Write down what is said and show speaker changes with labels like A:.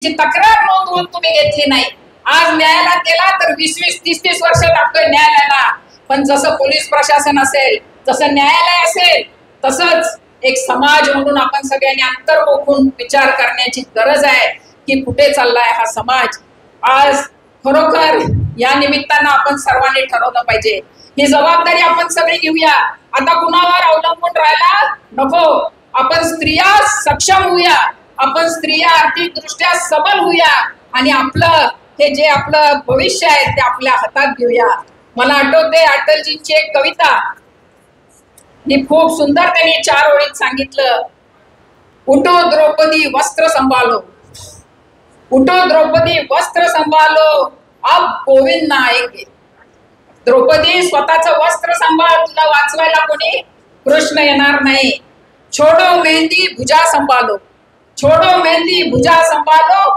A: ची तक्रार नोंदवून तुम्ही घेतली नाही। आज न्यायालयात गेला तर 20-30 वर्ष लागतोय न्यायालयाला। पण जसं पोलीस प्रशासन असेल, जसं न्यायालय असेल, तसंच एक समाज म्हणून आपण सगळ्यांनी अंतर्मुखून विचार करण्याची गरज आहे की कुठे चाललाय हा समाज। आज खरोखर या निमित्तानं आपण सर्वांनी ठरवलं पाहिजे, ही जबाबदारी आपण सगळे घेऊया। आता कुणावर अवलंबून राहायला नको। आपण स्त्रिया सक्षम होऊया, आपण स्त्रिया आर्थिक दृष्ट्या सबल होऊया आणि आपलं हे जे आपलं भविष्य आहे ते आपल्या हातात घेऊया। मला आठवते अटलजींची एक कविता, ही खूप सुंदर त्यांनी 4 ओळीत सांगितलं, उठो द्रौपदी वस्त्र संभालो, उठो द्रौपदी वस्त्र संभालो, अब गोविंद आएंगे। द्रौपदी स्वतःचं वस्त्र सांभाळ, तुला वाचवायला कोणी कृष्ण येणार नाही। छोड़ो मेहंदी भुजा संभालो, छोड़ो मेहंदी भुजा संभालो।